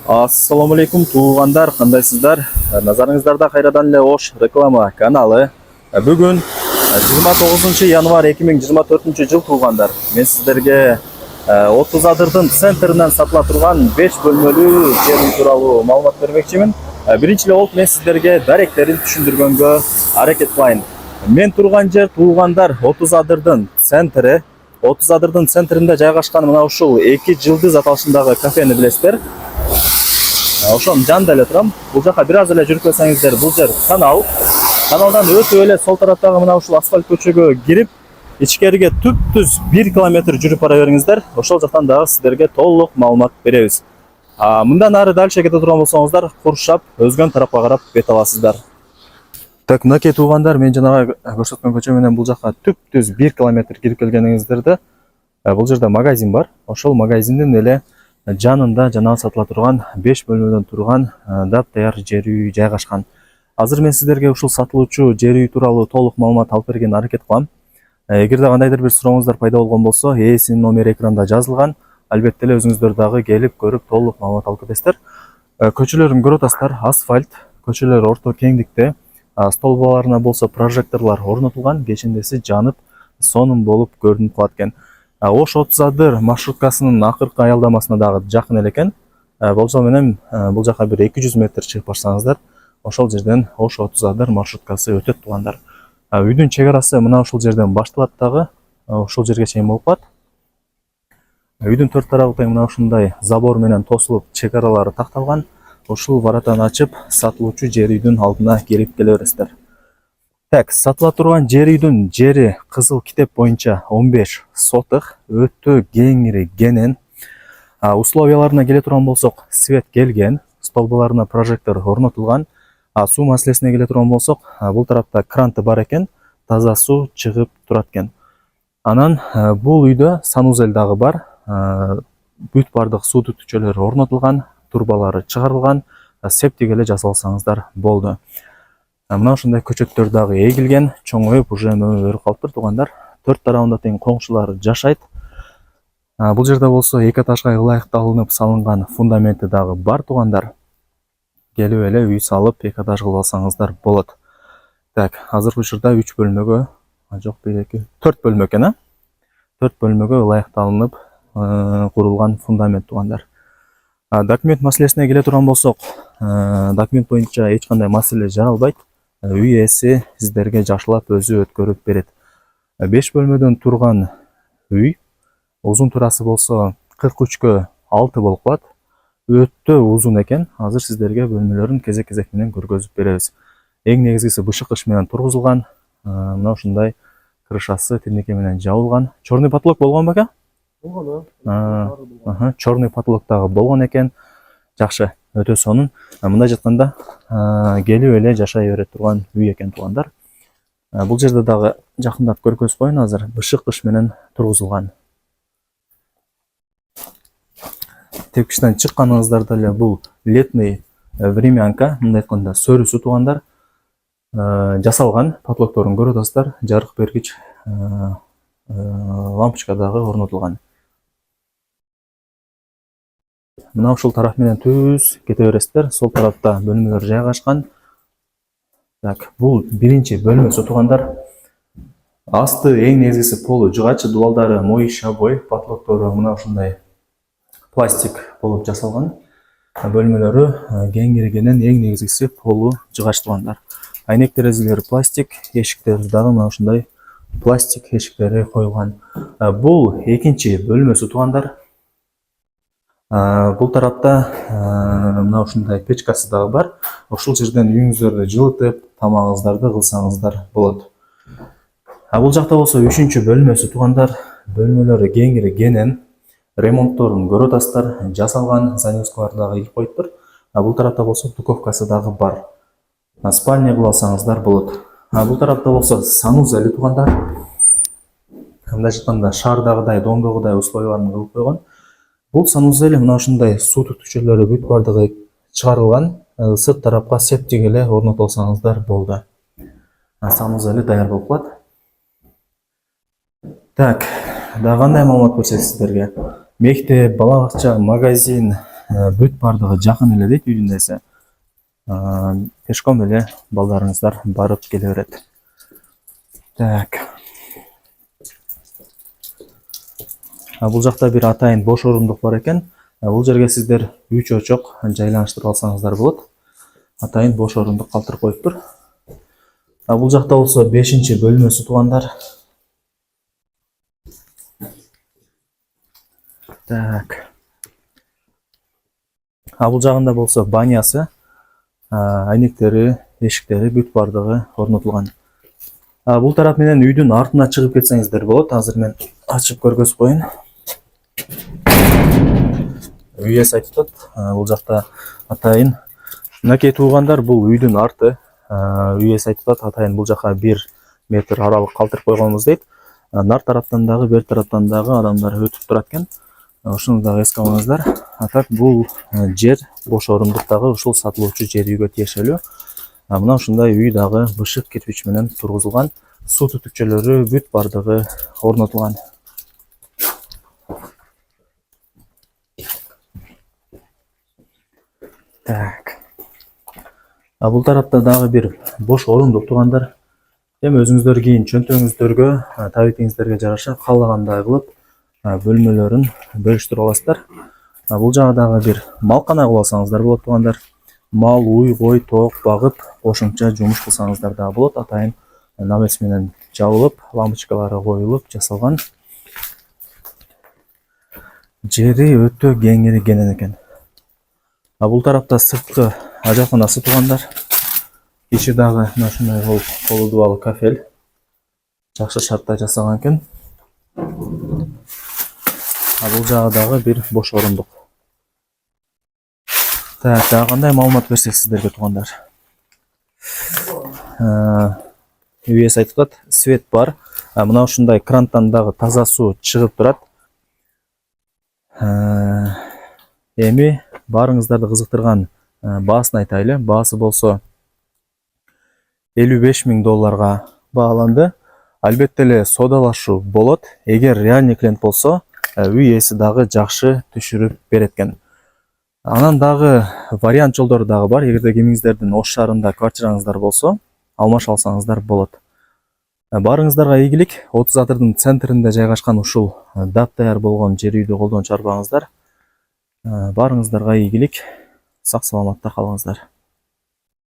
Ассаламу алейкум туугандар, кандайсыздар? Назарыңыздарда кайрадан эле Ош реклама каналы. Бүгүн 29 январь 2024 жыл туугандар. Мен сиздерге 30 адырдын центринен сатыла турган 5 бөлмөлүү жер үй тууралуу маалымат бермекчимин. Биринчи эле болуп мен сиздерге даректерин түшүндүргөнгө аракет кылайын. Мен турган жер туугандар 30 адырдын центри. 30 адырдын центринде жайгашкан мына ушул 2 жылдыз аталышындагы кафени билесиздер. Ошонун жанында эле турам. Бул жака бир аз эле жүрүп келсеңиздер, бул жер канал. Каналдан өтүп эле сол тараптагы мына ушул асфальт көчөгө кирип, ичкериге түп-түз 1 километр жүрүп бара бериңиздер. Ошол жактан дагы сиздерге толук маалымат беребиз. Мындан ары дальше кете турган болсоңуздар, куршап өзгөн тарапка карап бет аласыздар. Так, мынакей туугандар, мен жанагы көрсөткөн көчө менен бул жака түп-түз 1 километр кирип келгениңиздерде, бул жерде магазин бар. Ошол магазиндин эле жанында жанагы сатыла турган 5 бөлмөдөн турган дап-даяр жер үй жайгашкан. Азыр мен сиздерге ушул сатылуучу жер үй тууралуу толук маалымат алып бергенге аракет кылам. Эгерде кандайдыр бир сурооңуздар пайда болгон болсо, ээсинин номери экранда жазылган. Албетте эле өзүңүздөр дагы келип көрүп толук маалымат алып кетесиздер. Көчөлөрүн көрүп атасыздар, асфальт, көчөлөр орто кеңдикте. Столбаларына болсо прожекторлор орнотулган, кечиндеси жанып, сонун болуп көрүнүп калат экен. Ош 30 адыр маршруткасынын акыркы аялдамасына дагы жакын эле экен. Болжол менен бул жака бир 200 метр чыгып барсаңыздар, ошол жерден Ош 30 адыр маршруткасы өтөт туугандар. Үйдүн чек арасы мына ушул жерден башталат дагы, ушул жерге чейин болуп калат. Үйдүн төрт тарабы тең мына ушундай забор менен тосулуп, чек аралары такталган. Ушул варатаны ачып, сатылуучу жер үйдүн алдына кирип келе бересиздер. Так, сатыла турган жер үйдүн жери кызыл китеп боюнча 15 сотых, өтө кеңири кенен. Условияларына келе турган болсок, свет келген, столбаларына прожектор орнотулган. Суу маселесине келе турган болсок, бул тарапта кранты бар экен, таза суу чыгып турат экен. Анан бул үйдө санузел дагы бар. Бүт бардык суу түтүкчөлөрү орнотулган, турбалары чыгарылган, септик эле жасалсаңыздар болду. Мына ушундай көчөттөр дагы эгилген, чоңоюп уже мөмөлөрү калыптыр туугандар. Төрт тарабында тең коңшулар жашайт. Бул жерде болсо 2 этажга ылайыкталынып салынган фундаменти дагы бар туугандар. Келип эле үй салып 2 этаж кылып алсаңыздар болот. Так, азыркы учурда 3 бөлмөгө, жок 1 2 4 бөлмө экен, 4 бөлмөгө ылайыкталынып курулган фундамент туугандар. Документ маселесине келе турган болсок, документ боюнча эч кандай маселе жаралбайт. Үй ээси сиздерге жакшылап өзү өткөрүп берет. 5 бөлмөдөн турган үй, узун турасы болсо 43кө 6 болуп калат. Өтө узун экен. Азыр сиздерге бөлмөлөрүн кезек-кезек менен көргөзүп беребиз. Эң негизгиси бышык кыш менен тургузулган. Мына ушундай крышасы тирнеке менен жабылган. Черный потолок болгон беке? Болгон. Черный потолок дагы болгон экен. Жакшы, өтө сонун. Мындай жатканда келип эле жашай бере турган үй экен туугандар. Бул жерде дагы жакындап көргөзүп коеюн азыр. Бышык кыш менен тургузулган. Тепкичтен чыкканыңыздарда эле бул летний времянка, мындай айтканда сөрүсү туугандар. Жасалган, потолокторун көрүп атасыздар, жарык бергич лампочка дагы орнотулган. Мына ушул тарап менен түз кете бересиздер. Сол тарапта бөлмөлөр жайгашкан. Так, бул биринчи бөлмөсү туугандар. Асты эң негизгиси полу жыгачы, дубалдары моющий обой, потолоктору мына ушундай пластик болуп жасалган. Бөлмөлөрү кеңиргенен эң негизгиси полу жыгач туугандар. Айнек терезелери пластик, эшиктери дагы мына ушундай пластик эшиктери коюлган. Бул экинчи бөлмөсү туугандар. Бул тарапта мына ушундай печкасы дагы бар. Ошол жерден үйүңүздөрдү жылытып, тамагыңыздарды кылсаңыздар болот. Бул жакта болсо үчүнчү бөлмөсү туугандар. Бөлмөлөрү кеңири кенен, ремонтторун көрүп атасыздар, жасалган, занавескалар дагы илип коюптур. Бул тарапта болсо духовкасы дагы бар. Спальня кылып алсаңыздар болот. Бул тарапта болсо санузел туугандар. Мындай жатканда шаардагыдай, домдогудай условияларын кылып койгон. Бул санузел мына ушундай суу түтүкчөлөрү бүт бардыгы чыгарылган. Сырт тарапка септик эле орнотуп алсаңыздар болду. Санузели даяр болуп калат. Так, дагы кандай маалымат берсек сиздерге? Мектеп, бала бакча, магазин, бүт бардыгы жакын эле дейт үйдүн эси. Пешком эле балдарыңыздар барып келе берет. Так. Бул жакта бир атайын бош орундук бар экен. Бул жерге сиздер 3 очок жайланыштырып алсаңыздар болот. Атайын бош орундук калтырып коюптур. Бул жакта болсо 5-чи бөлмөсү туугандар. Так. Бул жагында болсо банясы, айнектери, эшиктери бүт бардыгы орнотулган. Бул тарап менен үйдүн артына чыгып кетсеңиздер болот. Азыр мен ачып көргөзүп коеюн. Үй эси айтып атат. Бул жакта атайын мынакей туугандар, бул үйдүн арты. Үй эси айтып атат, атайын бул жака 1 метр аралык калтырып койгонбуз дейт. Нар тараптан дагы, бер тараптан дагы адамдар өтүп турат экен. Ушуну дагы эске алыңыздар. Так, бул жер бош орундуктагы ушул сатылуучу жер үйгө тиешелүү. Мына ушундай үй дагы бышык кирпич менен тургузулган. Суу түтүкчөлөрү бүт бардыгы орнотулган. Так. Бул тарапта дагы бир бош орундук туугандар. Эми өзүңүздөр кийин чөнтөгүңүздөргө, табитиңиздерге жараша каалагандай кылып бөлмөлөрүн бөлүштүрүп аласыздар. Бул жагы дагы бир малкана кылып алсаңыздар болот туугандар. Мал, уй, кой, тоок багып, кошумча жумуш кылсаңыздар да болот. Атайын навес менен жабылып, лампочкалары коюлуп жасалган. Жери өтө кеңейген экен. Бул тарапта сырткы ажатканасы туугандар. Ичи дагы мына ушундай колу дубалы кафель. Жакшы шартта жасалган экен. Бул жагы дагы бир бош орундук. Так, дагы кандай маалымат берсек сиздерге туугандар. Үй эси айтып атат, свет бар. Мына ушундай крантан дагы таза суу чыгып турат. Эми барыңыздарды кызыктырган баасын айтайлы. Баасы болсо $55,000 бааланды. Албетте эле содалашуу болот. Эгер реальный клиент болсо, үй эси дагы жакшы түшүрүп берет экен. Анан дагы вариант жолдору дагы бар. Эгерде кимиңиздердин Ош шаарында квартираңыздар болсо, алмаша алсаңыздар болот. Барыңыздарга ийгилик. 30 атырдын центринде жайгашкан ушул даптаяр болгон жер үйдү колдон чарбаңыздар. Барыңыздарга ийгилик. Сак саламатта калыңыздар.